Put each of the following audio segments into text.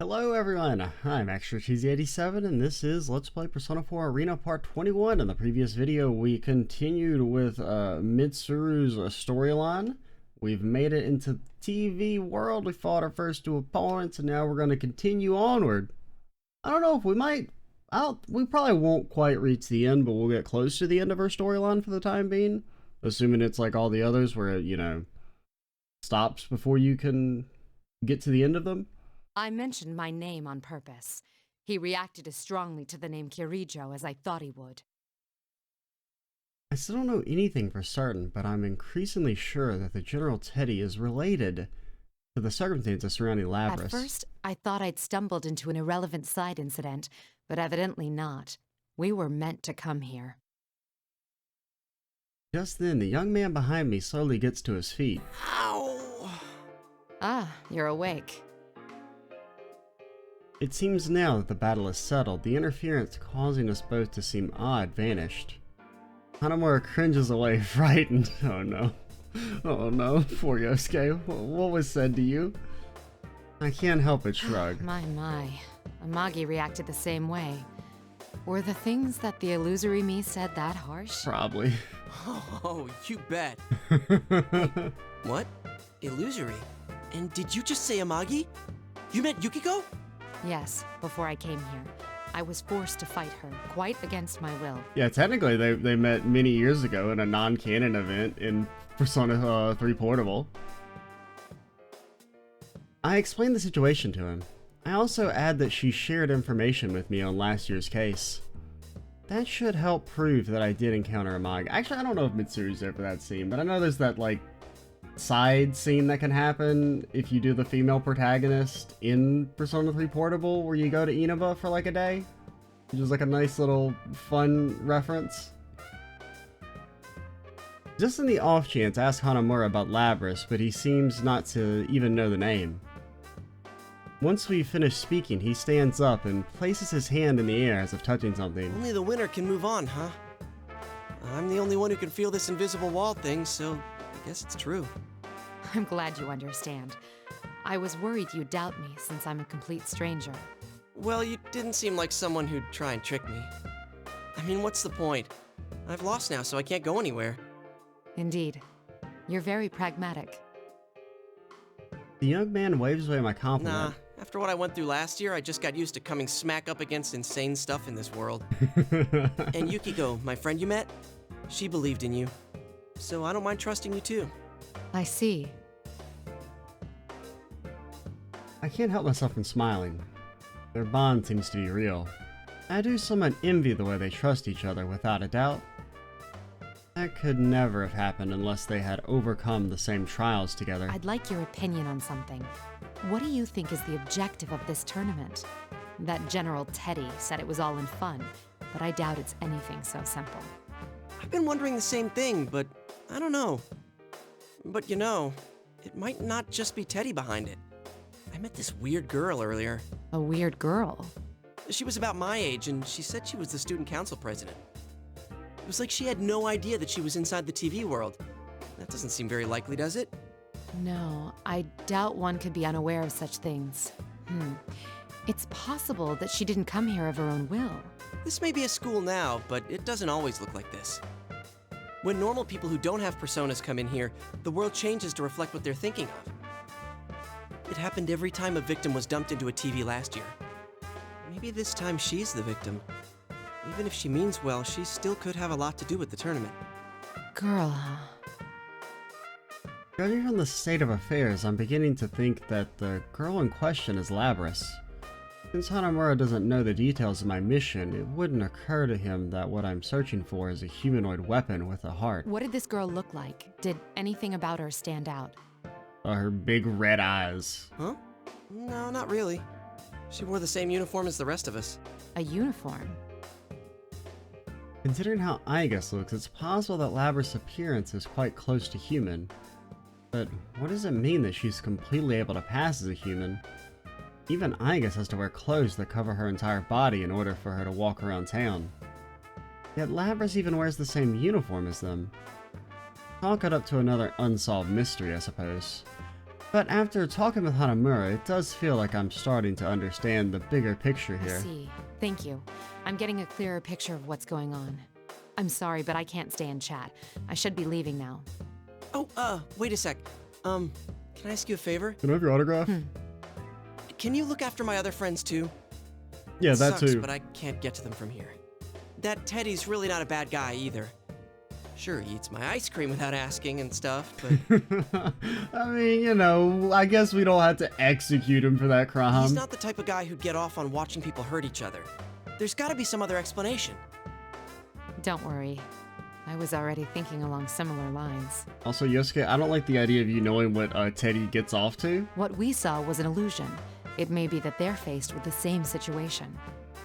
Hello everyone, I'm ExtraCheesy87 and this is Let's Play Persona 4 Arena Part 21. In the previous video we continued with Mitsuru's storyline. We've made it into TV world, we fought our first two opponents, and now we're going to continue onward. I don't know if we might, we probably won't quite reach the end, but we'll get close to the end of our storyline for the time being. Assuming it's like all the others where it, stops before you can get to the end of them. I mentioned my name on purpose. He reacted as strongly to the name Kirijo as I thought he would. I still don't know anything for certain, but I'm increasingly sure that the General Teddy is related to the circumstances surrounding Labris. At first, I thought I'd stumbled into an irrelevant side incident, but evidently not. We were meant to come here. Just then, the young man behind me slowly gets to his feet. Ow! Ah, you're awake. It seems now that the battle is settled, the interference causing us both to seem odd vanished. Hanamura cringes away, frightened. Oh no. Oh no, poor Yosuke. What was said to you? I can't help but shrug. My. Amagi reacted the same way. Were the things that the illusory me said that harsh? Probably. Oh, you bet. What? Illusory? And did you just say Amagi? You meant Yukiko? Yes, before I came here. I was forced to fight her, quite against my will. Yeah, technically they met many years ago in a non-canon event in Persona 3 Portable. I explained the situation to him. I also add that she shared information with me on last year's case. That should help prove that I did encounter Amagi. Actually, I don't know if Mitsuru's there for that scene, but I know there's that, like, side scene that can happen if you do the female protagonist in Persona 3 Portable, where you go to Inaba for like a day, which is like a nice little fun reference. Just in the off chance, ask Hanamura about Labris, but he seems not to even know the name. Once we finish speaking, he stands up and places his hand in the air as if touching something. Only the winner can move on, huh? I'm the only one who can feel this invisible wall thing, so I guess it's true. I'm glad you understand. I was worried you'd doubt me since I'm a complete stranger. Well, you didn't seem like someone who'd try and trick me. I mean, what's the point? I've lost now, so I can't go anywhere. Indeed. You're very pragmatic. The young man waves away my compliment. Nah, after what I went through last year, I just got used to coming smack up against insane stuff in this world. And Yukiko, my friend you met, she believed in you. So I don't mind trusting you too. I see. I can't help myself from smiling. Their bond seems to be real. I do somewhat envy the way they trust each other, without a doubt. That could never have happened unless they had overcome the same trials together. I'd like your opinion on something. What do you think is the objective of this tournament? That General Teddy said it was all in fun, but I doubt it's anything so simple. I've been wondering the same thing, but I don't know. But it might not just be Teddy behind it. I met this weird girl earlier. A weird girl? She was about my age, and she said she was the student council president. It was like she had no idea that she was inside the TV world. That doesn't seem very likely, does it? No, I doubt one could be unaware of such things. It's possible that she didn't come here of her own will. This may be a school now, but it doesn't always look like this. When normal people who don't have personas come in here, the world changes to reflect what they're thinking of. It happened every time a victim was dumped into a TV last year. Maybe this time she's the victim. Even if she means well, she still could have a lot to do with the tournament. Girl, huh? Judging from the state of affairs, I'm beginning to think that the girl in question is Labris. Since Hanamura doesn't know the details of my mission, it wouldn't occur to him that what I'm searching for is a humanoid weapon with a heart. What did this girl look like? Did anything about her stand out? Her big red eyes. Huh? No, not really. She wore the same uniform as the rest of us. A uniform? Considering how Aigus looks, it's possible that Labris' appearance is quite close to human. But what does it mean that she's completely able to pass as a human? Even Aigus has to wear clothes that cover her entire body in order for her to walk around town. Yet Labris even wears the same uniform as them. Chalk it up to another unsolved mystery, I suppose. But after talking with Hanamura, it does feel like I'm starting to understand the bigger picture I here. see. Thank you. I'm getting a clearer picture of what's going on. I'm sorry, but I can't stay and chat. I should be leaving now. Oh, wait a sec. Can I ask you a favor? Can I have your autograph? Can you look after my other friends too? Yeah, that Sucks, too. but I can't get to them from here. That Teddy's really not a bad guy either. Sure, he eats my ice cream without asking and stuff, but I mean, you know, I guess we don't have to execute him for that crime. he's not the type of guy who'd get off on watching people hurt each other. There's gotta be some other explanation. Don't worry. I was already thinking along similar lines. Also, Yosuke, I don't like the idea of you knowing what Teddy gets off to. What we saw was an illusion. It may be that they're faced with the same situation.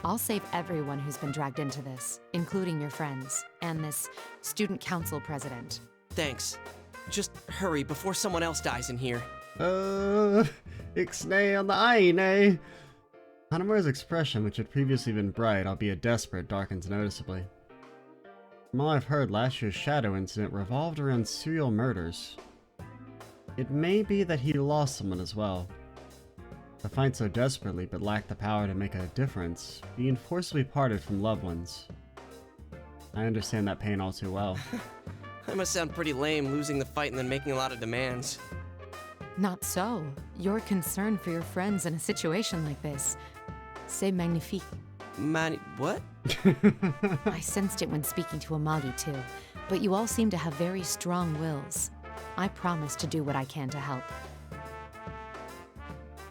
I'll save everyone who's been dragged into this, including your friends, and this student council president. Thanks. Just hurry before someone else dies in here. Ixnay on the Aine. Hanamura's expression, which had previously been bright, albeit desperate, darkens noticeably. From all I've heard, last year's Shadow incident revolved around serial murders. It may be that he lost someone as well. To fight so desperately but lack the power to make a difference, being forcibly parted from loved ones. I understand that pain all too well. I must sound pretty lame losing the fight and then making a lot of demands. Not so. Your concern for your friends in a situation like this. C'est magnifique. What? I sensed it when speaking to Amagi too, but you all seem to have very strong wills. I promise to do what I can to help.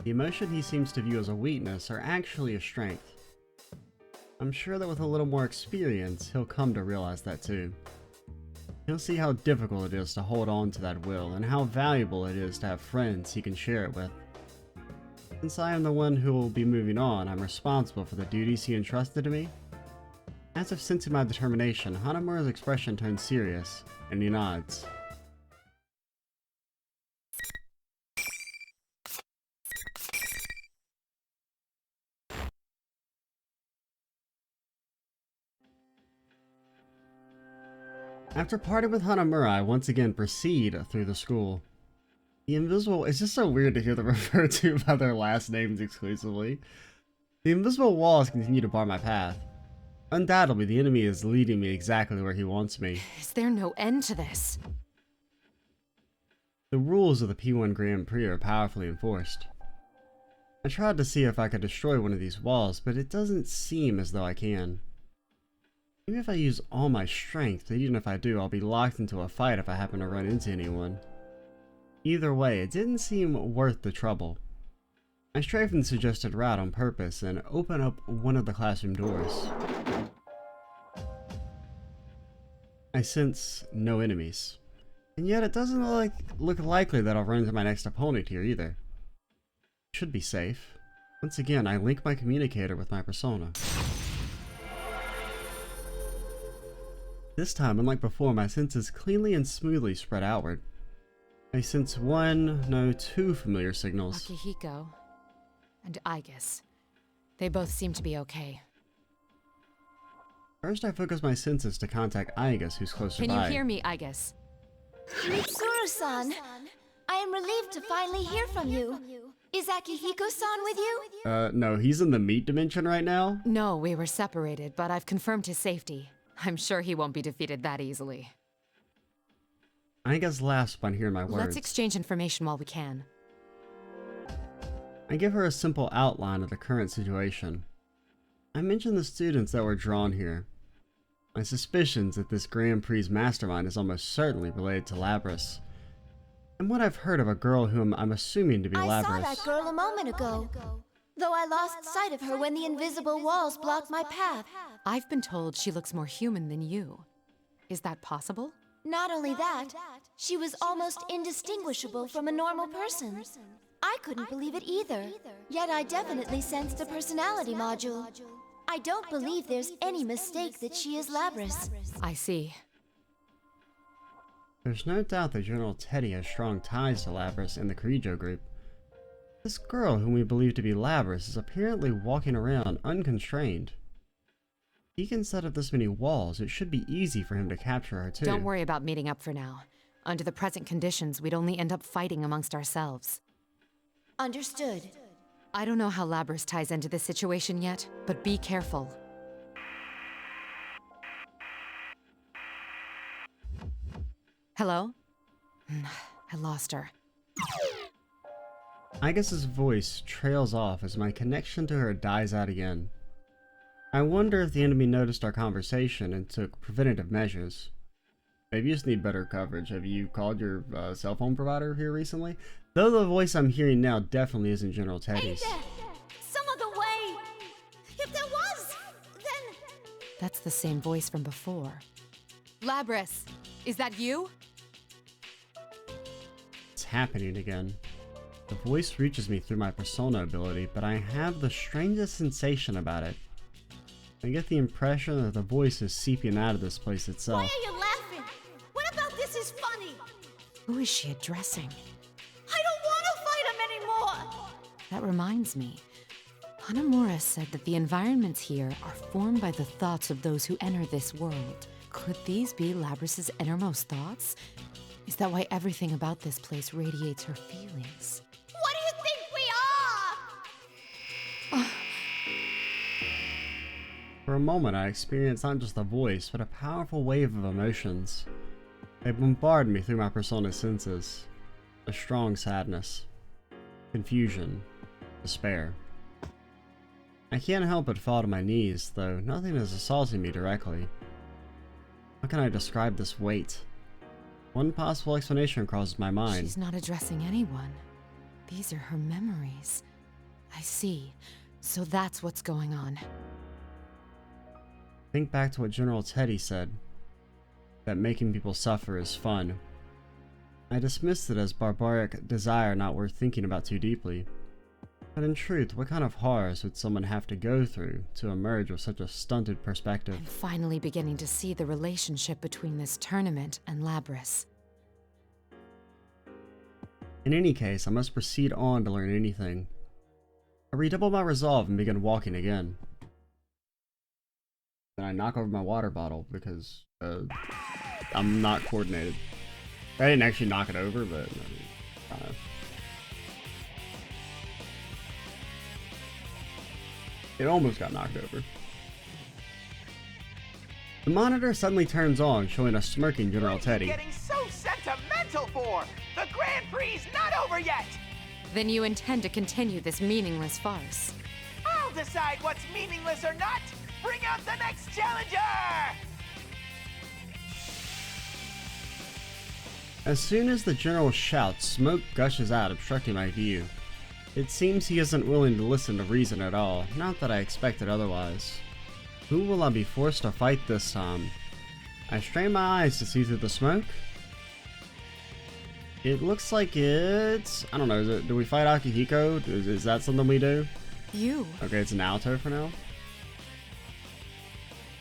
The emotion he seems to view as a weakness are actually a strength. I'm sure that with a little more experience, he'll come to realize that too. He'll see how difficult it is to hold on to that will, and how valuable it is to have friends he can share it with. Since I am the one who will be moving on, I'm responsible for the duties he entrusted to me. As if sensing my determination, Hanamura's expression turns serious, and he nods. After parting with Hanamura, I once again proceed through the school. The invisible— it's just so weird to hear them referred to by their last names exclusively. The invisible walls continue to bar my path. Undoubtedly, the enemy is leading me exactly where he wants me. Is there no end to this? The rules of the P1 Grand Prix are powerfully enforced. I tried to see if I could destroy one of these walls, but it doesn't seem as though I can. Even if I use all my strength, but even if I do, I'll be locked into a fight if I happen to run into anyone. Either way, it didn't seem worth the trouble. I stray from the suggested route on purpose and open up one of the classroom doors. I sense no enemies. And yet it doesn't look likely that I'll run into my next opponent here either. Should be safe. Once again, I link my communicator with my persona. This time, unlike before, my senses cleanly and smoothly spread outward. I sense two familiar signals. Akihiko and Aigis. They both seem to be okay. First, I focus my senses to contact Aigis, who's closer Can by. you hear me, Aigis? Mitsuru-san, I am relieved to finally hear from you. Is Akihiko-san with you? No, he's in the meat dimension right now. No, we were separated, but I've confirmed his safety. I'm sure he won't be defeated that easily. Aigis laughs upon hearing my words. Let's exchange information while we can. I give her a simple outline of the current situation. I mention the students that were drawn here. My suspicions that this Grand Prix mastermind is almost certainly related to Labris, and what I've heard of a girl whom I'm assuming to be I Labris. saw that girl a moment ago, though I lost sight of her when the invisible walls blocked my path. I've been told she looks more human than you. Is that possible? Not only that, she was almost indistinguishable from a normal person. I couldn't believe it either, yet I definitely sensed a personality module. I don't believe there's any mistake that she is Labris. I see. There's no doubt that General Teddy has strong ties to Labris and the Kirijo group. This girl, whom we believe to be Labris, is apparently walking around unconstrained. He can set up this many walls, it should be easy for him to capture her too. Don't worry about meeting up for now. Under the present conditions, we'd only end up fighting amongst ourselves. Understood. I don't know how Labrys ties into this situation yet, but be careful. Hello? I lost her. Agus's voice trails off as my connection to her dies out again. I wonder if the enemy noticed our conversation and took preventative measures. Maybe you just need better coverage. Have you called your cell phone provider here recently? Though the voice I'm hearing now definitely isn't General Teddy's. Ain't there some other way? If there was, then... That's the same voice from before. Labrys, is that you? It's happening again. The voice reaches me through my persona ability, but I have the strangest sensation about it. I get the impression that the voice is seeping out of this place Why itself. are you laughing? What about this is funny? Who is she addressing? I don't want to fight him anymore! That reminds me. Hanamura said that the environments here are formed by the thoughts of those who enter this world. Could these be Labrys's innermost thoughts? Is that why everything about this place radiates her feelings? What do you think we are? For a moment, I experienced not just a voice, but a powerful wave of emotions. They bombard me through my persona senses. A strong sadness, confusion, despair. I can't help but fall to my knees, though nothing is assaulting me directly. How can I describe this weight? One possible explanation crosses my mind. She's not addressing anyone. These are her memories. I see. So that's what's going on. Think back to what General Teddy said, that making people suffer is fun. I dismissed it as barbaric desire not worth thinking about too deeply. But in truth, what kind of horrors would someone have to go through to emerge with such a stunted perspective? I'm finally beginning to see the relationship between this tournament and Labrys. In any case, I must proceed on to learn anything. I redouble my resolve and begin walking again. Then I knock over my water bottle because I'm not coordinated. I didn't actually knock it over, but it almost got knocked over. The monitor suddenly turns on, showing a smirking General Teddy. Getting so sentimental for? The Grand Prix's not over yet! Then you intend to continue this meaningless farce. I'll decide what's meaningless or not! Bring out the next challenger! As soon as the general shouts, smoke gushes out, obstructing my view. It seems he isn't willing to listen to reason at all, not that I expected otherwise. Who will I be forced to fight this time? I strain my eyes to see through the smoke. It looks like it's... I don't know, do we fight Akihiko? Is that something we do? You? Okay, it's Naoto for now.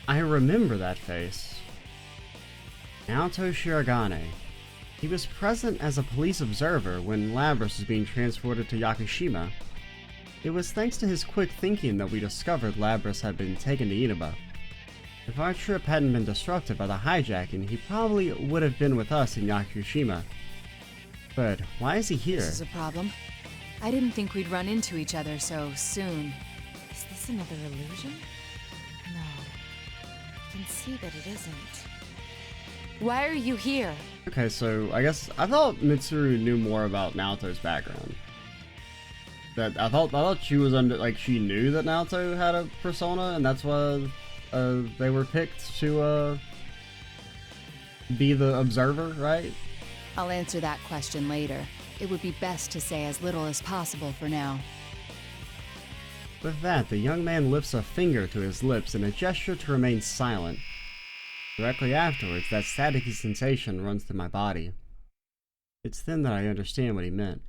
I remember that face. Naoto Shiragane. He was present as a police observer when Labrys was being transported to Yakushima. It was thanks to his quick thinking that we discovered Labrys had been taken to Inaba. If our trip hadn't been disrupted by the hijacking, he probably would have been with us in Yakushima. But why is he here? This is a problem. I didn't think we'd run into each other so soon. Is this another illusion? No. I can see that it isn't. Why are you here? Okay, so I guess I thought Mitsuru knew more about Naoto's background. That I thought she was under, like, she knew that Naoto had a persona, and that's why they were picked to be the observer, right? I'll answer that question later. It would be best to say as little as possible for now. With that, the young man lifts a finger to his lips in a gesture to remain silent. Directly afterwards, that staticky sensation runs through my body. It's then that I understand what he meant.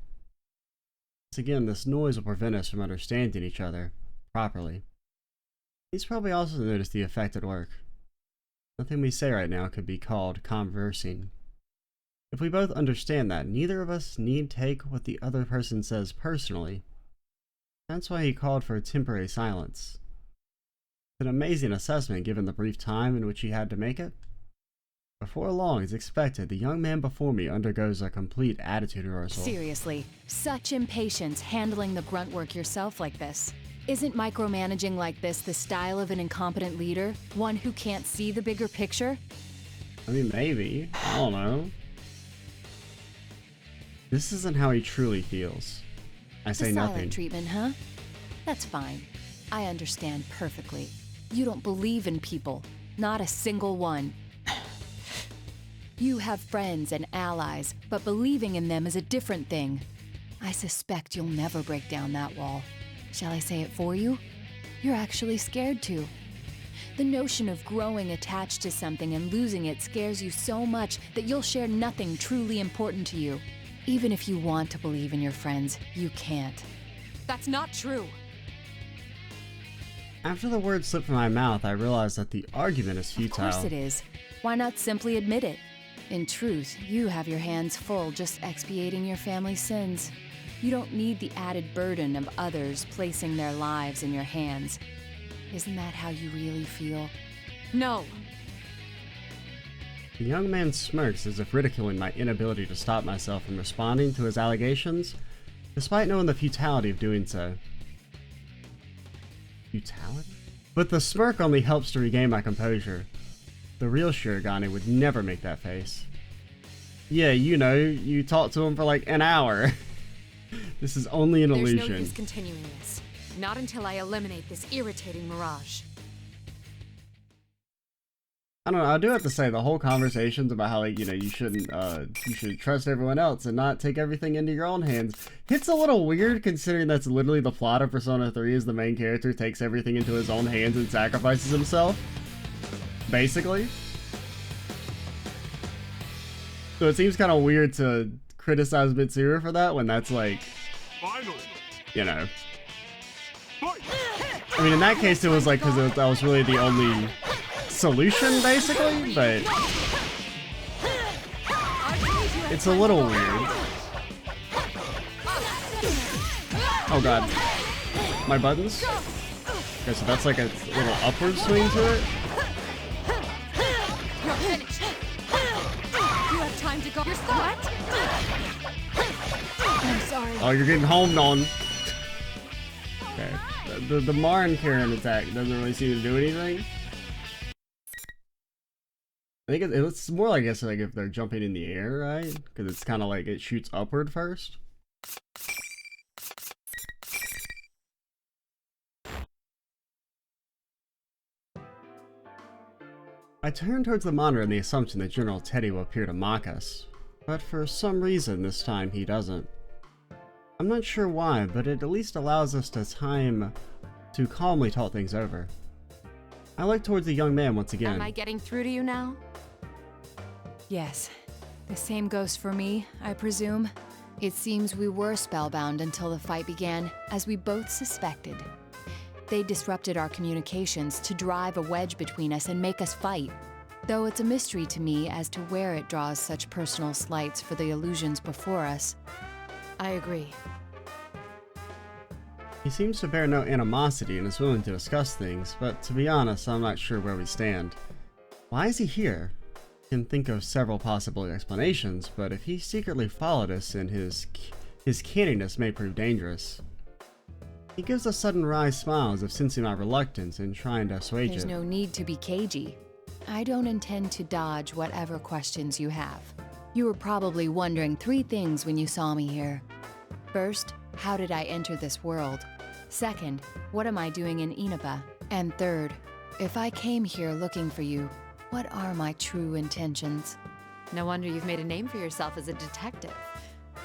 Once again, this noise will prevent us from understanding each other properly. He's probably also noticed the effect at work. Nothing we say right now could be called conversing. If we both understand that, neither of us need take what the other person says personally. That's why he called for a temporary silence. It's an amazing assessment given the brief time in which he had to make it. Before long, as expected, the young man before me undergoes a complete attitude reversal. Seriously, such impatience handling the grunt work yourself like this. Isn't micromanaging like this the style of an incompetent leader? One who can't see the bigger picture? I mean, maybe. I don't know. This isn't how he truly feels. I say The silent nothing. treatment, huh? That's fine. I understand perfectly. You don't believe in people. Not a single one. You have friends and allies, but believing in them is a different thing. I suspect you'll never break down that wall. Shall I say it for you? You're actually scared to. The notion of growing attached to something and losing it scares you so much that you'll share nothing truly important to you. Even if you want to believe in your friends, you can't. That's not true. After the words slipped from my mouth, I realized that the argument is futile. Of course it is. Why not simply admit it? In truth, you have your hands full just expiating your family's sins. You don't need the added burden of others placing their lives in your hands. Isn't that how you really feel? No. The young man smirks as if ridiculing my inability to stop myself from responding to his allegations, despite knowing the futility of doing so. Futility? But the smirk only helps to regain my composure. The real Shirogane would never make that face. Yeah, you know, you talked to him for like an hour. This is only an illusion. There's no use continuing this. Not until I eliminate this irritating mirage. I don't know, I do have to say, the whole conversations about how, like, you know, you should trust everyone else and not take everything into your own hands. It's a little weird considering that's literally the plot of Persona 3 is the main character takes everything into his own hands and sacrifices himself. Basically. So it seems kind of weird to criticize Mitsuru for that when that's like, you know. I mean, in that case it was like because that was really the only solution, basically, but it's a little weird. Oh god. My buttons? Okay, so that's like a little upward swing to it. You're finished. You have time to go. You're what? I'm sorry. Oh, you're getting homed on. Okay. The Marin Karen attack doesn't really seem to do anything. I think it's more like, I guess, like if they're jumping in the air, right? Because it's kind of like it shoots upward first. I turn towards the monitor in the assumption that General Teddy will appear to mock us, but for some reason this time he doesn't. I'm not sure why, but it at least allows us time to calmly talk things over. I look towards the young man once again. Am I getting through to you now? Yes. The same goes for me, I presume. It seems we were spellbound until the fight began, as we both suspected. They disrupted our communications to drive a wedge between us and make us fight. Though it's a mystery to me as to where it draws such personal slights for the illusions before us. I agree. He seems to bear no animosity and is willing to discuss things, but to be honest, I'm not sure where we stand. Why is he here? I can think of several possible explanations, but if he secretly followed us, then his canniness may prove dangerous. He gives a sudden wry smile as if sensing my reluctance and trying to assuage There's it. no need to be cagey. I don't intend to dodge whatever questions you have. You were probably wondering 3 things when you saw me here. First, how did I enter this world? Second, what am I doing in Inaba? And third, if I came here looking for you, what are my true intentions? No wonder you've made a name for yourself as a detective.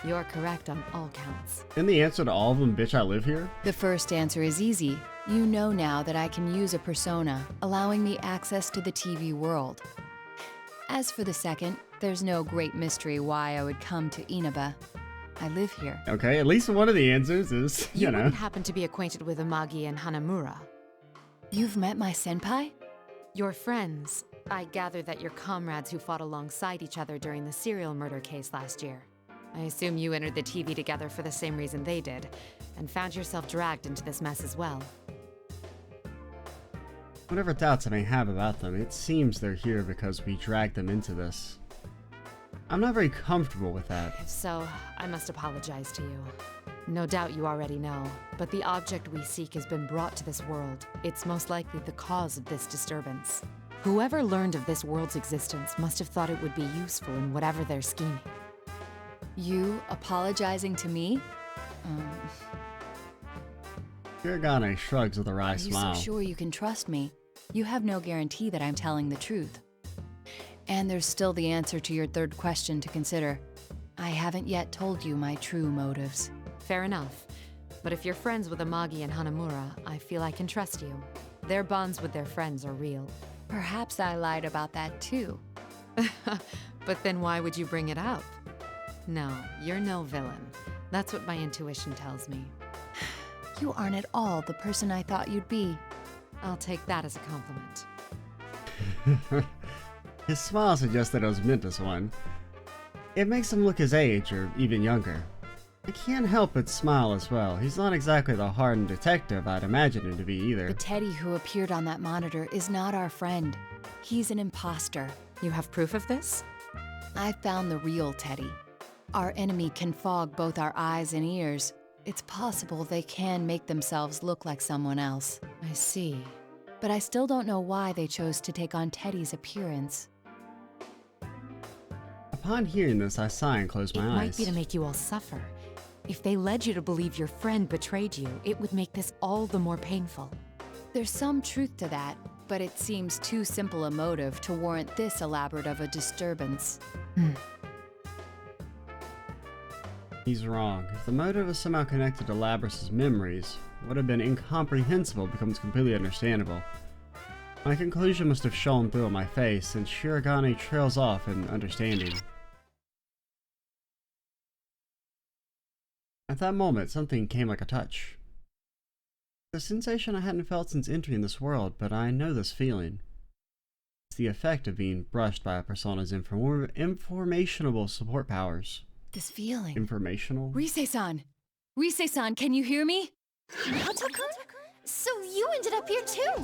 You're correct on all counts. And the answer to all of them, bitch, I live here? The first answer is easy. You know now that I can use a persona, allowing me access to the TV world. As for the second, there's no great mystery why I would come to Inaba. I live here. Okay, at least one of the answers is, you know. wouldn't happen to be acquainted with Amagi and Hanamura. You've met my senpai? Your friends. I gather that you're comrades who fought alongside each other during the serial murder case last year. I assume you entered the TV together for the same reason they did, and found yourself dragged into this mess as well. Whatever doubts I may have about them, it seems they're here because we dragged them into this. I'm not very comfortable with that. So, I must apologize to you. No doubt you already know, but the object we seek has been brought to this world. It's most likely the cause of this disturbance. Whoever learned of this world's existence must have thought it would be useful in whatever they're scheming. You apologizing to me? Shirogane shrugs with a wry Are you smile. so sure you can trust me? You have no guarantee that I'm telling the truth. And there's still the answer to your third question to consider. I haven't yet told you my true motives. Fair enough. But if you're friends with Amagi and Hanamura, I feel I can trust you. Their bonds with their friends are real. Perhaps I lied about that too. But then why would you bring it up? No, you're no villain. That's what my intuition tells me. You aren't at all the person I thought you'd be. I'll take that as a compliment. His smile suggests that it was meant as one. It makes him look his age, or even younger. I can't help but smile as well. He's not exactly the hardened detective I'd imagine him to be either. The Teddy who appeared on that monitor is not our friend. He's an imposter. You have proof of this? I found the real Teddy. Our enemy can fog both our eyes and ears. It's possible they can make themselves look like someone else. I see. But I still don't know why they chose to take on Teddy's appearance. Upon hearing this, I sigh and close It my might eyes. be to make you all suffer. If they led you to believe your friend betrayed you, it would make this all the more painful. There's some truth to that, but it seems too simple a motive to warrant this elaborate of a disturbance. He's wrong. If the motive is somehow connected to Labrys's memories, what had been incomprehensible becomes completely understandable. My conclusion must have shone through on my face, and Shirogane trails off in understanding. At that moment, something came like a touch. The sensation I hadn't felt since entering this world, but I know this feeling. It's the effect of being brushed by a persona's informationable support powers. This feeling. Informational? Rise-san! Rise-san, can you hear me? Naoto-kun? So you ended up here too?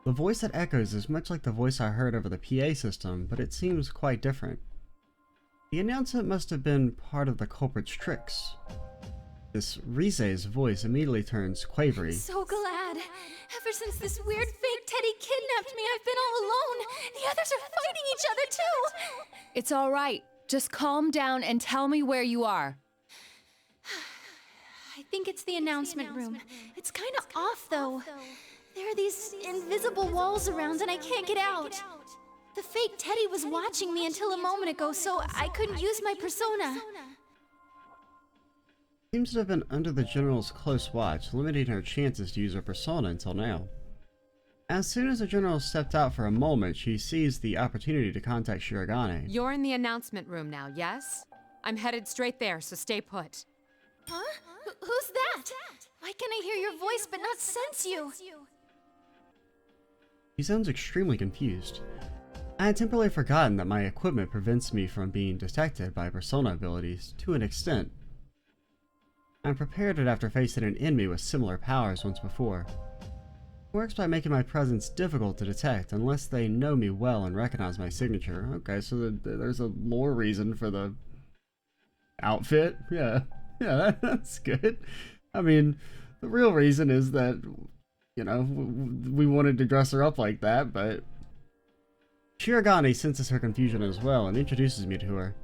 The voice that echoes is much like the voice I heard over the PA system, but it seems quite different. The announcement must have been part of the culprit's tricks. This Rise's voice immediately turns quavery. So glad. Ever since this weird fake Teddy kidnapped me, I've been all alone. The others are fighting each other too. It's all right. Just calm down and tell me where you are. I think it's the announcement room. It's kind of off though. There are these invisible walls around and I can't get out. The fake Teddy was watching me until a moment ago, so I couldn't use my persona. Seems to have been under the General's close watch, limiting her chances to use her persona until now. As soon as the General stepped out for a moment, she seized the opportunity to contact Shirogane. You're in the announcement room now, yes? I'm headed straight there, so stay put. Huh? Who's that? Why can I hear your voice but not sense you? He sounds extremely confused. I had temporarily forgotten that my equipment prevents me from being detected by persona abilities, to an extent. I prepared it after facing an enemy with similar powers once before. It works by making my presence difficult to detect unless they know me well and recognize my signature. Okay, so there's a lore reason for the outfit. Yeah, that's good. I mean, the real reason is that, you know, we wanted to dress her up like that, but Shirogane senses her confusion as well and introduces me to her.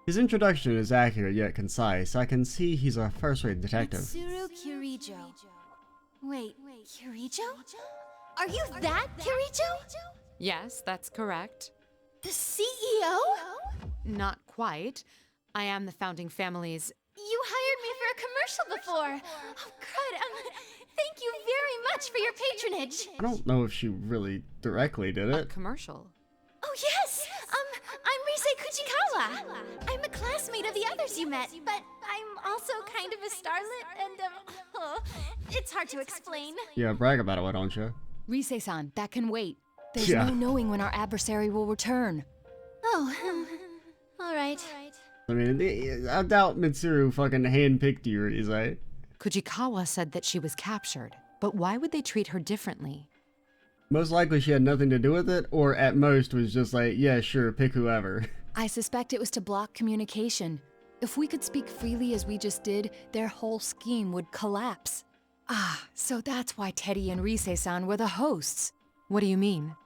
His introduction is accurate yet concise. I can see he's a first-rate detective. Mitsuru Kirijo. Wait, Kirijo? Are you that Kirijo? Yes, that's correct. The CEO? Not quite. I am the founding family's... You hired me for a commercial before. Oh, good. Thank you very much for your patronage. I don't know if she really directly did A it. commercial. Oh, yes. I'm Rise Kuchikawa. I'm a classmate of the others you met, but I'm also kind of a starlet, and, it's hard to explain. Yeah, brag about it, why don't you? Rise-san, that can wait. There's Yeah. no knowing when our adversary will return. Oh, all right. I mean, I doubt Mitsuru fucking handpicked you, Rise. Kujikawa said that she was captured, But why would they treat her differently? Most likely she had nothing to do with it, or at most was just like, yeah, sure, pick whoever. I suspect it was to block communication. If we could speak freely as we just did, their whole scheme would collapse. Ah, so that's why Teddy and Rise-san were the hosts. What do you mean?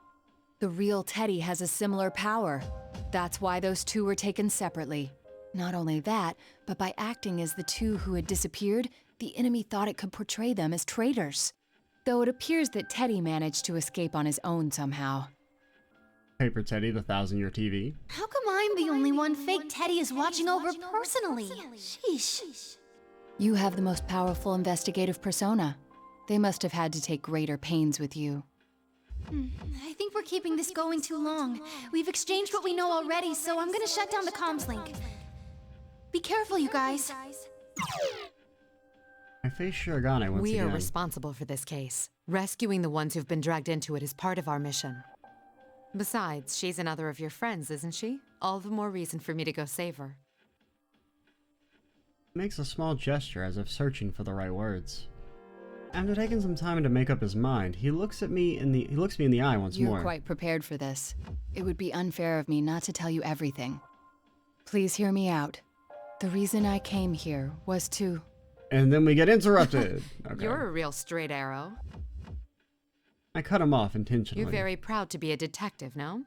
The real Teddy has a similar power. That's why those two were taken separately. Not only that, but by acting as the two who had disappeared, the enemy thought it could portray them as traitors. Though it appears that Teddy managed to escape on his own somehow. Paper Teddy, the 1,000-year TV. How come I'm the only one fake Teddy is watching over personally? Sheesh. You have the most powerful investigative persona. They must have had to take greater pains with you. I think we're keeping this going too long. We've exchanged what we know already, so I'm gonna shut down the comms link. Be careful, you guys. I face Shirogane once We again. are responsible for this case. Rescuing the ones who've been dragged into it is part of our mission. Besides, she's another of your friends, isn't she? All the more reason for me to go save her. He makes a small gesture as if searching for the right words. After taking some time to make up his mind, he looks me in the eye once more. You're quite prepared for this. It would be unfair of me not to tell you everything. Please hear me out. The reason I came here was to... And then we get interrupted. Okay. You're a real straight arrow. I cut him off intentionally. You're very proud to be a detective, no?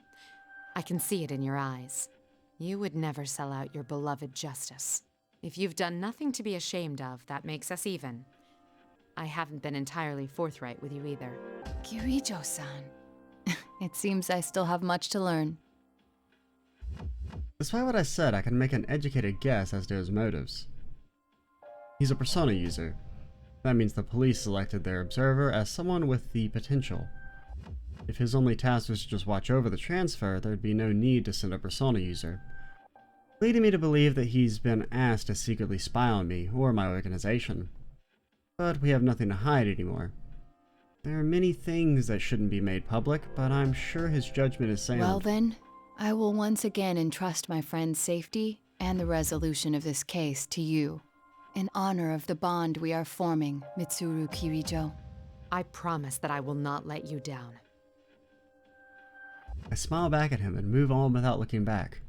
I can see it in your eyes. You would never sell out your beloved justice. If you've done nothing to be ashamed of, that makes us even. I haven't been entirely forthright with you either. Kirijo-san. It seems I still have much to learn. Despite what I said, I can make an educated guess as to his motives. He's a persona user. That means the police selected their observer as someone with the potential. If his only task was to just watch over the transfer, there'd be no need to send a persona user, leading me to believe that he's been asked to secretly spy on me or my organization. But we have nothing to hide anymore. There are many things that shouldn't be made public, but I'm sure his judgment is sound. Well then, I will once again entrust my friend's safety and the resolution of this case to you, in honor of the bond we are forming, Mitsuru Kirijo. I promise that I will not let you down. I smile back at him and move on without looking back.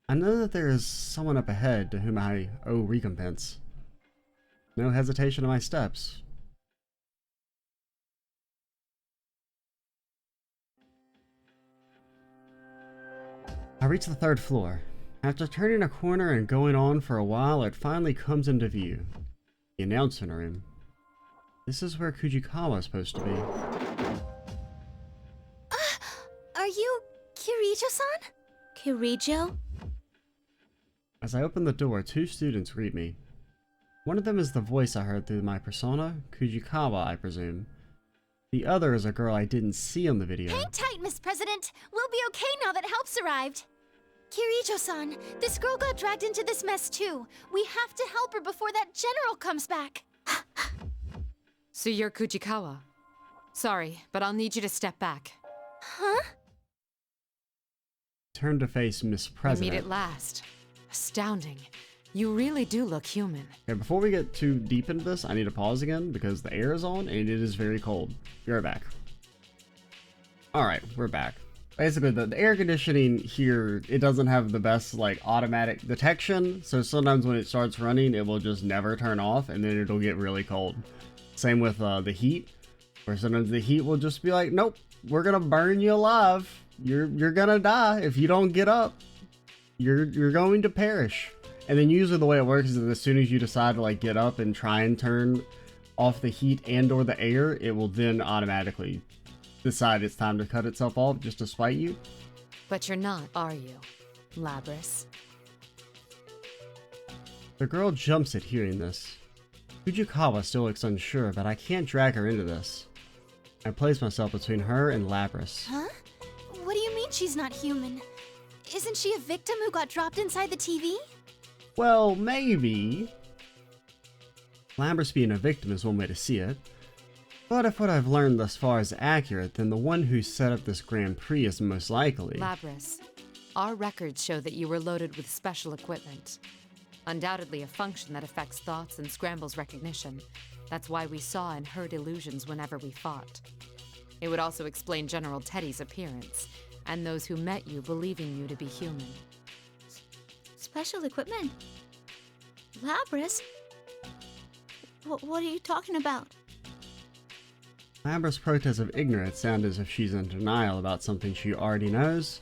I know that there is someone up ahead to whom I owe recompense. No hesitation in my steps. I reach the 3rd floor. After turning a corner and going on for a while, it finally comes into view. The announcement room. This is where Kujikawa is supposed to be. Are you Kirijo-san? Kirijo? As I open the door, 2 students greet me. One of them is the voice I heard through my persona, Kujikawa, I presume. The other is a girl I didn't see on the video. Hang tight, Miss President. We'll be okay now that help's arrived. Kirijo-san, this girl got dragged into this mess too. We have to help her before that general comes back. So you're Kujikawa. Sorry, but I'll need you to step back. Huh? Turn to face Miss We President. meet at last. Astounding. You really do look human. Okay, before we get too deep into this, I need to pause again because the air is on and it is very cold. Be right back. Alright, we're back. Basically, the air conditioning here, it doesn't have the best, like, automatic detection, so sometimes when it starts running, it will just never turn off, and then it'll get really cold. Same with the heat, where sometimes the heat will just be like, nope, we're gonna burn you alive. You're gonna die if you don't get up. You're going to perish. And then usually the way it works is that as soon as you decide to like get up and try and turn off the heat and or the air, it will then automatically decide it's time to cut itself off just to spite you. But you're not, are you, Labrys? The girl jumps at hearing this. Fujikawa still looks unsure, but I can't drag her into this. I place myself between her and Labrys. Huh? What do you mean she's not human? Isn't she a victim who got dropped inside the TV? Well, maybe. Labrys being a victim is one way to see it. But if what I've learned thus far is accurate, then the one who set up this Grand Prix is most likely... Labrys, our records show that you were loaded with special equipment. Undoubtedly a function that affects thoughts and scrambles recognition. That's why we saw and heard illusions whenever we fought. It would also explain General Teddy's appearance, and those who met you believing you to be human. Special equipment? Labrys? What are you talking about? Labrys' protests of ignorance sound as if she's in denial about something she already knows.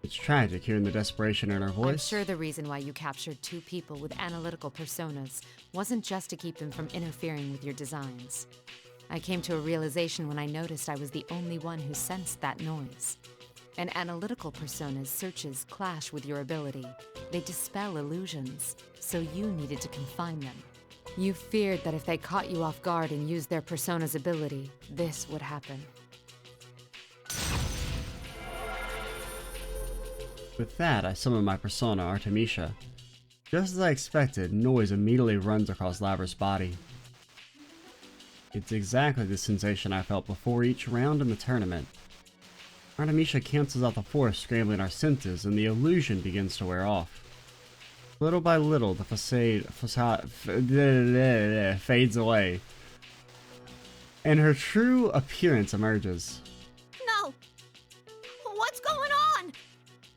It's tragic hearing the desperation in her voice. I'm sure the reason why you captured 2 people with analytical personas wasn't just to keep them from interfering with your designs. I came to a realization when I noticed I was the only one who sensed that noise. An analytical persona's searches clash with your ability. They dispel illusions, so you needed to confine them. You feared that if they caught you off guard and used their persona's ability, this would happen. With that, I summon my persona, Artemisia. Just as I expected, noise immediately runs across Labrys' body. It's exactly the sensation I felt before each round in the tournament. Artemisia cancels out the force scrambling our senses, and the illusion begins to wear off. Little by little, the facade fades away, and her true appearance emerges. No! What's going on?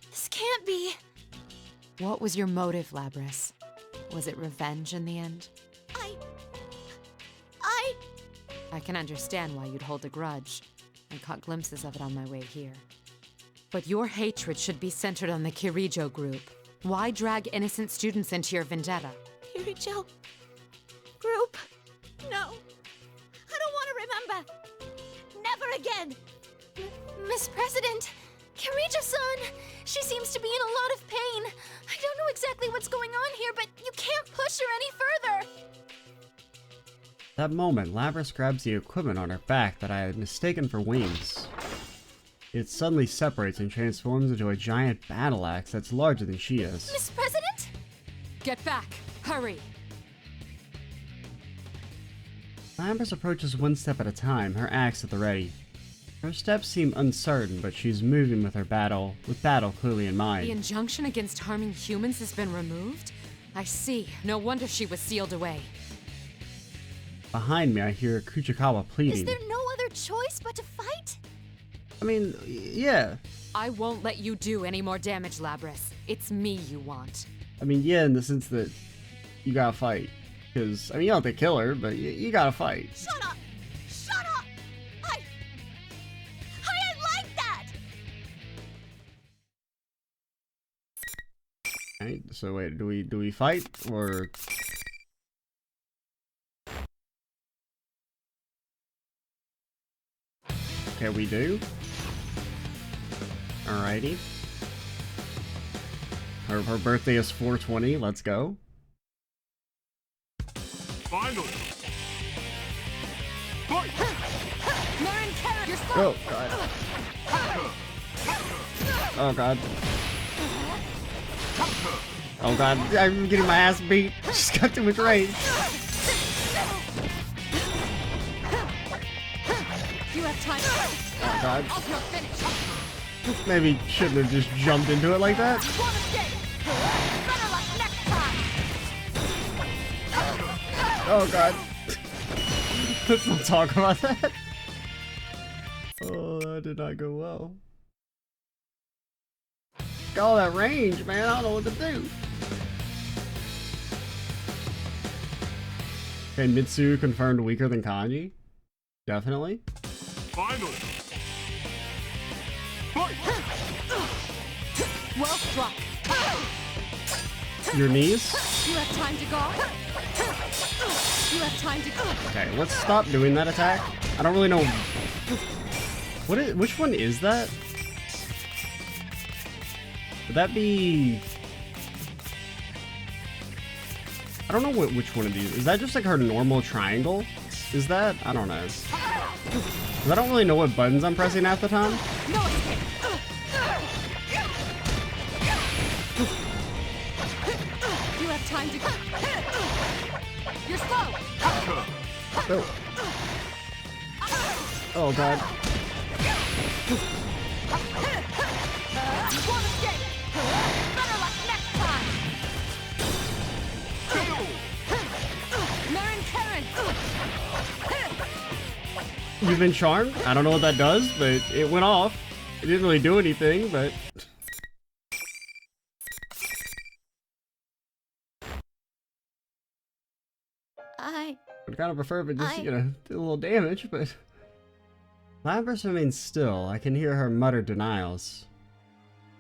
This can't be. What was your motive, Labrys? Was it revenge in the end? I can understand why you'd hold a grudge. I caught glimpses of it on my way here. But your hatred should be centered on the Kirijo group. Why drag innocent students into your vendetta? Kirijo group? No. I don't want to remember. Never again. Miss President, Kirijo-san, she seems to be in a lot of pain. I don't know exactly what's going on here, but you can't push her any further. That moment, Labrys grabs the equipment on her back that I had mistaken for wings. It suddenly separates and transforms into a giant battle axe that's larger than she is. Miss President? Get back! Hurry! Labrys approaches one step at a time, her axe at the ready. Her steps seem uncertain, but she's moving with battle clearly in mind. The injunction against harming humans has been removed? I see. No wonder she was sealed away. Behind me, I hear Kuchikawa pleading. Is there no other choice but to fight? I mean, yeah. I won't let you do any more damage, Labrys. It's me you want. I mean, yeah, in the sense that you gotta fight. Because, I mean, you don't have to kill her, but you gotta fight. Shut up! Shut up! I ain't like that! Alright, so wait, do we fight, or... Okay, we do. Alrighty. Her birthday is 4/20, let's go. Finally! Oh, God. Oh, God. Oh, God. I'm getting my ass beat. She's got too much range. You have time. Oh, God. You're finished. Maybe shouldn't have just jumped into it like that. One escape. Better luck next time. Oh, God. Let's not talk about that. Oh, that did not go well. Got all that range, man. I don't know what to do. Okay, Mitsy confirmed weaker than Kanji. Definitely. Finally! Fight! Well struck. Your knees? You have time to go. You have time to go. Okay, let's stop doing that attack. I don't really know. Which one is that? Would that be... I don't know which one of these. Is that just like her normal triangle? Is that? I don't know. 'Cause I don't really know what buttons I'm pressing half the time. No escape. You have time to go. You're slow. Oh, oh God. One escape. Better luck next time. Marin Karen. You've been charmed? I don't know what that does, but it went off. It didn't really do anything, but... I'd kind of prefer if it just, you know, did a little damage, but... Labrys remains still. I can hear her muttered denials.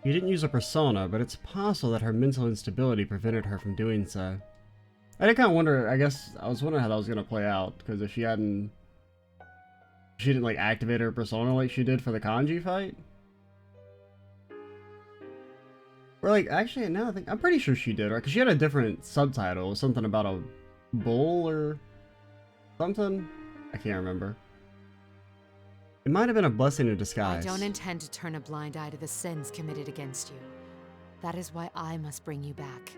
You didn't use a persona, but it's possible that her mental instability prevented her from doing so. I did kind of wonder, I guess, I was wondering how that was going to play out, because if she didn't, like, activate her persona like she did for the kanji fight? Or, like, actually, now I think, I'm pretty sure she did, right? Because she had a different subtitle, something about a bull or something? I can't remember. It might have been a blessing in disguise. I don't intend to turn a blind eye to the sins committed against you. That is why I must bring you back.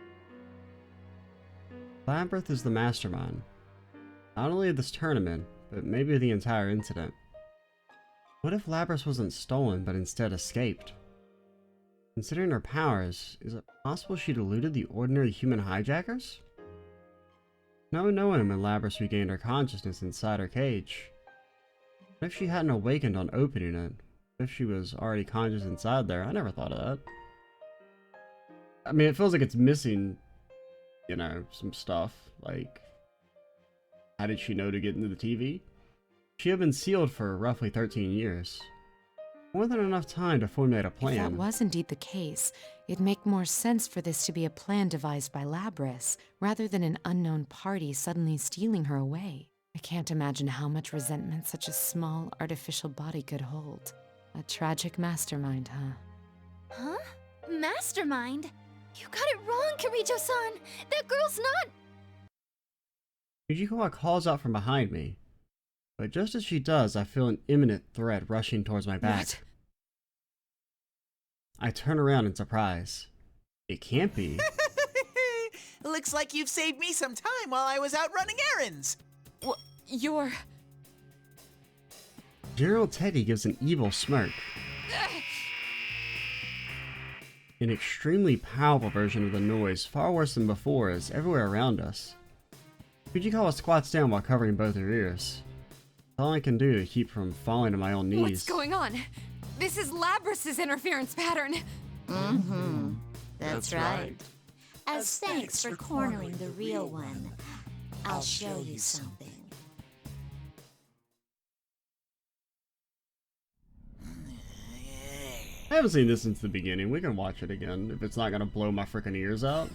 Labyrinth is the mastermind. Not only of this tournament, but maybe of the entire incident. What if Labrys wasn't stolen, but instead escaped? Considering her powers, is it possible she'd eluded the ordinary human hijackers? No knowing when Labrys regained her consciousness inside her cage. What if she hadn't awakened on opening it? What if she was already conscious inside there? I never thought of that. I mean, it feels like it's missing, you know, some stuff. Like, how did she know to get into the TV? She had been sealed for roughly 13 years. More than enough time to formulate a plan. If that was indeed the case, it'd make more sense for this to be a plan devised by Labrys, rather than an unknown party suddenly stealing her away. I can't imagine how much resentment such a small, artificial body could hold. A tragic mastermind, huh? Huh? Mastermind? You got it wrong, Kirijo-san! That girl's not... Yujikawa calls out from behind me. But just as she does, I feel an imminent threat rushing towards my back. What? I turn around in surprise. It can't be. Looks like you've saved me some time while I was out running errands. You're... General Teddy gives an evil smirk. An extremely powerful version of the noise, far worse than before, is everywhere around us. Fujikawa squats down while covering both her ears. It's all I can do to keep from falling to my own knees. What's going on? This is Labrys' interference pattern. Mm-hmm. That's right. As thanks for cornering the real one, I'll show you something. I haven't seen this since the beginning. We can watch it again if it's not gonna blow my freaking ears out.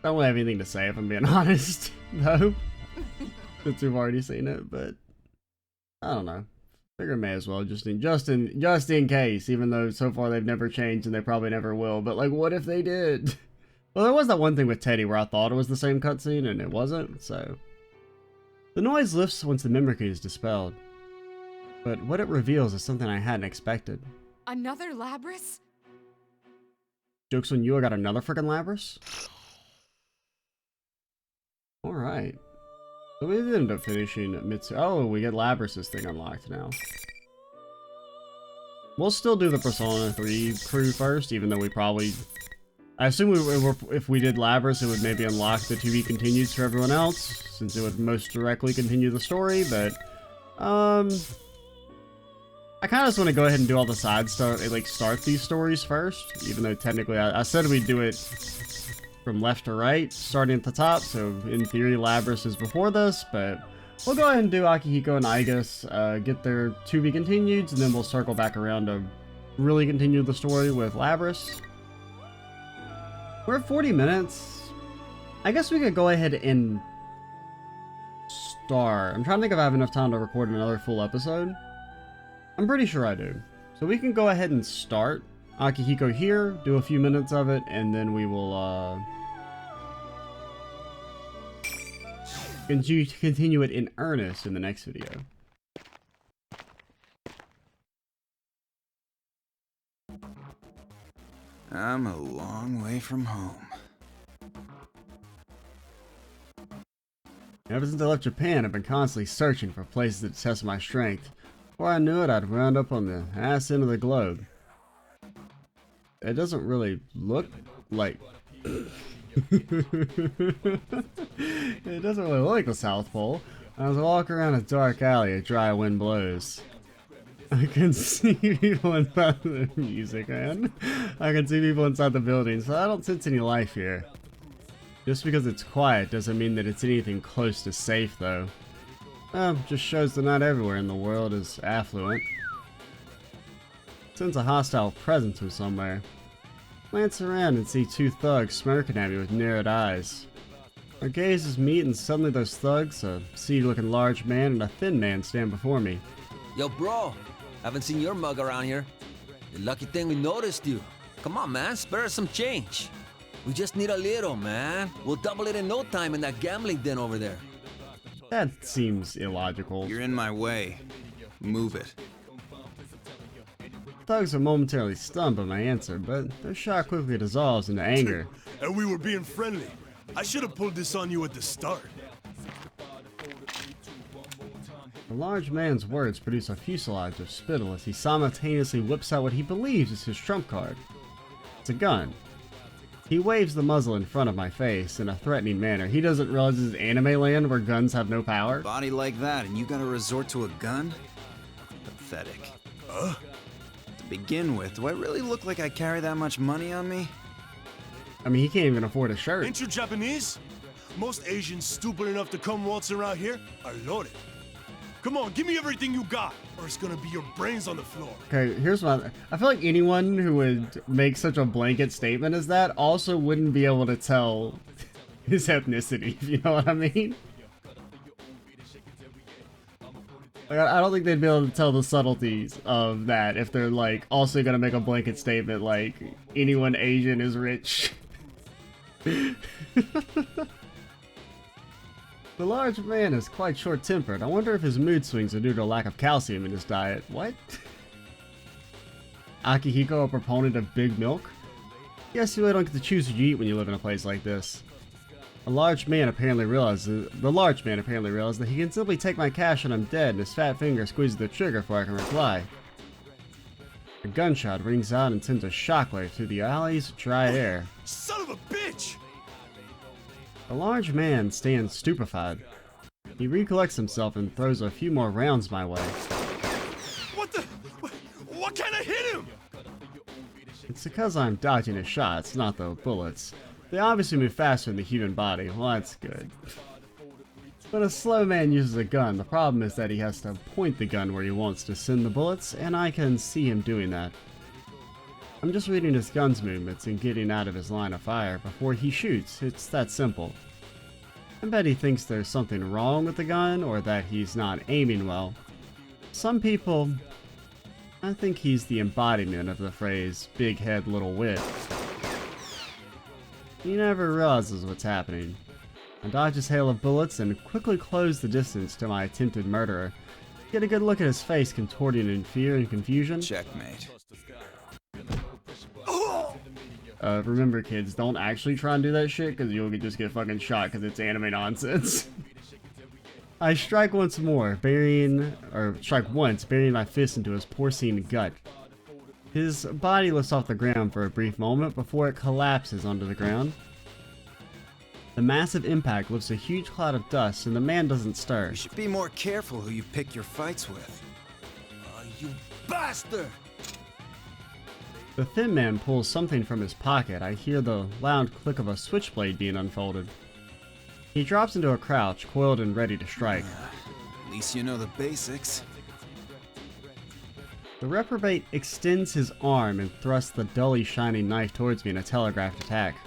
I don't have anything to say if I'm being honest, though. Since we've already seen it, but I don't know. Figure may as well just in case, even though so far they've never changed and they probably never will. But like, what if they did? Well, there was that one thing with Teddy where I thought it was the same cutscene and it wasn't. So the noise lifts once the mimicry is dispelled, but what it reveals is something I hadn't expected. Another Labrys? Joke's on you, I got another freaking Labrys? Alright. So we ended up finishing Mitsy. Oh, we get Labrys' thing unlocked now. We'll still do the Persona 3 crew first, even though we probably... I assume if we did Labrys, it would maybe unlock the 2B continues for everyone else, since it would most directly continue the story, but... I kind of just want to go ahead and do all the side stuff, like start these stories first, even though technically I said we'd do it from left to right, starting at the top, so in theory Labrys is before this, but we'll go ahead and do Akihiko and Aigus, get their 2B continueds, and then we'll circle back around to really continue the story with Labrys. We're at 40 minutes. I guess we could go ahead and start. I'm trying to think if I have enough time to record another full episode. I'm pretty sure I do. So we can go ahead and start Akihiko here, do a few minutes of it, and then we will continue it in earnest in the next video. I'm a long way from home. Ever since I left Japan, I've been constantly searching for places to test my strength. Before I knew it, I'd wound up on the ass end of the globe. It doesn't really look like... It doesn't really look like the South Pole. I was walking around a dark alley, a dry wind blows. I can see people inside the music, man. I can see people inside the building, so I don't sense any life here. Just because it's quiet doesn't mean that it's anything close to safe, though. Just shows that not everywhere in the world is affluent. Sense a hostile presence from somewhere. Glance around and see two thugs smirking at me with narrowed eyes. Our gazes meet and suddenly those thugs, a seedy-looking large man and a thin man, stand before me. Yo, bro, haven't seen your mug around here. The lucky thing we noticed you. Come on, man, spare us some change. We just need a little, man. We'll double it in no time in that gambling den over there. That seems illogical. You're in my way. Move it. Thugs are momentarily stunned by my answer, but their shock quickly dissolves into anger. And we were being friendly. I should have pulled this on you at the start. The large man's words produce a fuselage of spittle as he simultaneously whips out what he believes is his trump card. It's a gun. He waves the muzzle in front of my face in a threatening manner. He doesn't realize this is anime land where guns have no power. Body like that and you gotta resort to a gun? Pathetic. To begin with, do I really look like I carry that much money on me? I mean, he can't even afford a shirt. Ain't you Japanese? Most Asians stupid enough to come waltz around here are loaded. Come on, give me everything you got, or it's gonna be your brains on the floor. Okay, here's what I feel like anyone who would make such a blanket statement as that also wouldn't be able to tell his ethnicity, if you know what I mean. Like, I don't think they'd be able to tell the subtleties of that if they're like also gonna make a blanket statement like anyone Asian is rich. The large man is quite short-tempered. I wonder if his mood swings are due to a lack of calcium in his diet. What? Akihiko, a proponent of big milk? Yes, you really don't get to choose what you eat when you live in a place like this. The large man apparently realized that he can simply take my cash and I'm dead, and his fat finger squeezes the trigger before I can reply. A gunshot rings out and sends a shockwave through the alley's dry air. Son of a bitch! The large man stands stupefied. He recollects himself and throws a few more rounds my way. What the? What kind of hit him? It's because I'm dodging his shots, not the bullets. They obviously move faster than the human body. Well, that's good. When a slow man uses a gun, the problem is that he has to point the gun where he wants to send the bullets, and I can see him doing that. I'm just reading his gun's movements and getting out of his line of fire before he shoots. It's that simple. I bet he thinks there's something wrong with the gun or that he's not aiming well. Some people, I think he's the embodiment of the phrase, big head, little wit. He never realizes what's happening. I dodge his hail of bullets and quickly close the distance to my attempted murderer. Get a good look at his face contorting in fear and confusion. Checkmate. Remember kids, don't actually try and do that shit because you'll just get fucking shot because it's anime nonsense. I strike once, burying my fist into his porcine gut. His body lifts off the ground for a brief moment before it collapses onto the ground. The massive impact lifts a huge cloud of dust and the man doesn't stir. You should be more careful who you pick your fights with. You bastard! The thin man pulls something from his pocket. I hear the loud click of a switchblade being unfolded. He drops into a crouch, coiled and ready to strike. At least you know the basics. The reprobate extends his arm and thrusts the dully shining knife towards me in a telegraphed attack.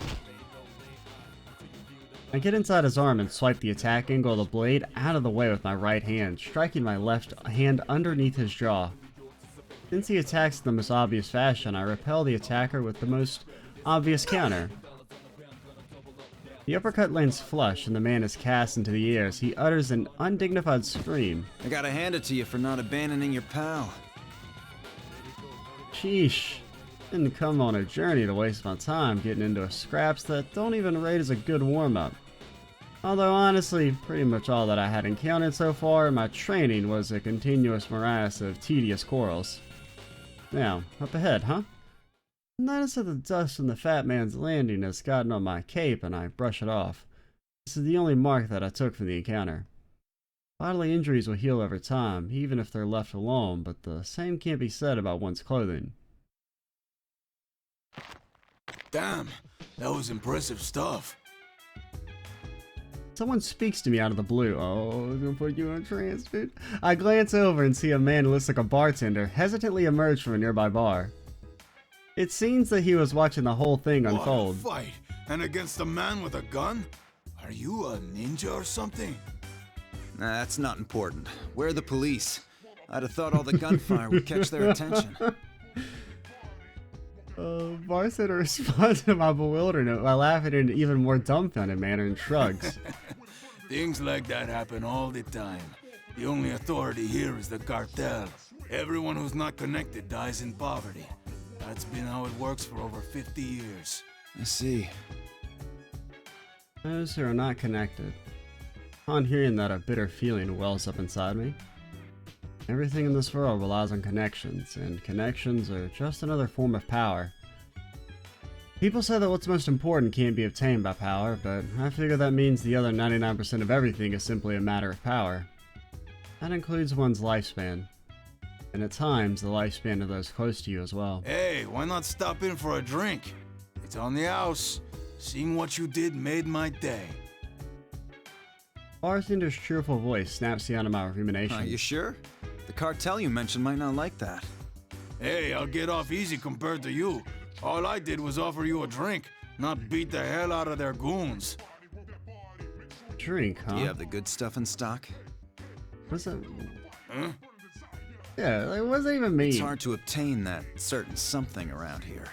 I get inside his arm and swipe the attack angle of the blade out of the way with my right hand, striking my left hand underneath his jaw. Since he attacks in the most obvious fashion, I repel the attacker with the most obvious counter. The uppercut lands flush and the man is cast into the air as he utters an undignified scream. I gotta hand it to you for not abandoning your pal. Sheesh. Didn't come on a journey to waste my time getting into scraps that don't even rate as a good warm-up. Although honestly, pretty much all that I had encountered so far in my training was a continuous morass of tedious quarrels. Now, up ahead, huh? Notice that the dust from the fat man's landing has gotten on my cape and I brush it off. This is the only mark that I took from the encounter. Bodily injuries will heal over time, even if they're left alone, but the same can't be said about one's clothing. Damn, that was impressive stuff. Someone speaks to me out of the blue. Oh, it's gonna put you in a trance, dude. I glance over and see a man who looks like a bartender hesitantly emerge from a nearby bar. It seems that he was watching the whole thing unfold. What a fight! And against a man with a gun? Are you a ninja or something? Nah, that's not important. Where are the police? I'd have thought all the gunfire would catch their attention. Bartender responds to my bewilderment by laughing in an even more dumbfounded manner and shrugs. Things like that happen all the time. The only authority here is the cartel. Everyone who's not connected dies in poverty. That's been how it works for over 50 years. I see. Those who are not connected. Upon hearing that, a bitter feeling wells up inside me. Everything in this world relies on connections, and connections are just another form of power. People say that what's most important can't be obtained by power, but I figure that means the other 99% of everything is simply a matter of power. That includes one's lifespan, and at times the lifespan of those close to you as well. Hey, why not stop in for a drink? It's on the house. Seeing what you did made my day. Bartender's cheerful voice snaps me out of my rumination. Are you sure? The cartel you mentioned might not like that. Hey, I'll get off easy compared to you. All I did was offer you a drink, not beat the hell out of their goons. Drink, huh? Do you have the good stuff in stock? What's that? Huh? Yeah, like, what does that even mean? It's hard to obtain that certain something around here.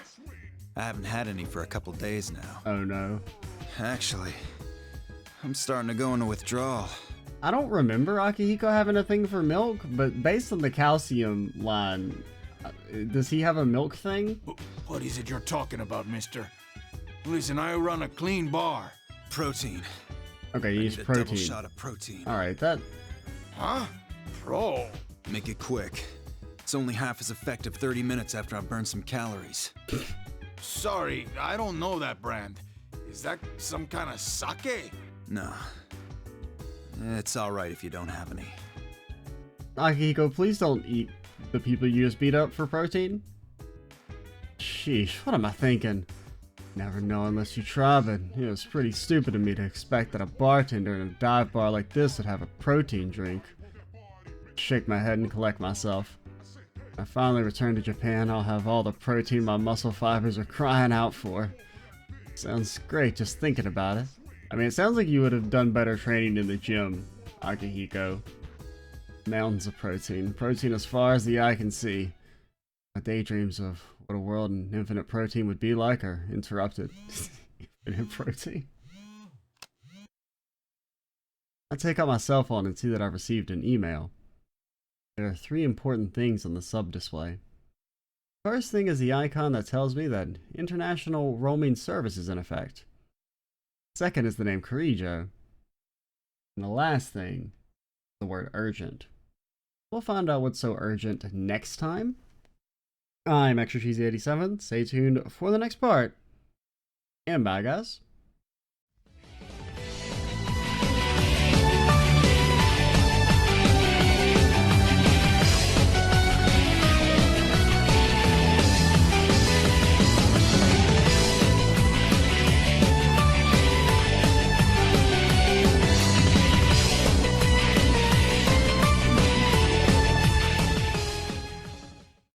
I haven't had any for a couple days now. Oh no. Actually, I'm starting to go into withdrawal. I don't remember Akihiko having a thing for milk, but based on the calcium line, does he have a milk thing? What is it you're talking about, mister? Listen, I run a clean bar. Protein. Okay, you use I need protein. a double shot of protein. Alright, that... Huh? Pro. Make it quick. It's only half as effective 30 minutes after I've burned some calories. Sorry, I don't know that brand. Is that some kind of sake? No. It's alright if you don't have any. Akihiko, please don't eat the people you just beat up for protein. Sheesh, what am I thinking? Never know unless you try, but it was pretty stupid of me to expect that a bartender in a dive bar like this would have a protein drink. Shake my head and collect myself. When I finally return to Japan, I'll have all the protein my muscle fibers are crying out for. Sounds great just thinking about it. I mean, it sounds like you would have done better training in the gym, Akihiko. Mountains of protein. Protein as far as the eye can see. My daydreams of what a world in infinite protein would be like are interrupted. Infinite protein. I take out my cell phone and see that I've received an email. There are 3 important things on the sub-display. First thing is the icon that tells me that international roaming service is in effect. Second is the name Kirijo. And the last thing, the word urgent. We'll find out what's so urgent next time. I'm Extra Cheesy 87. Stay tuned for the next part. And bye, guys.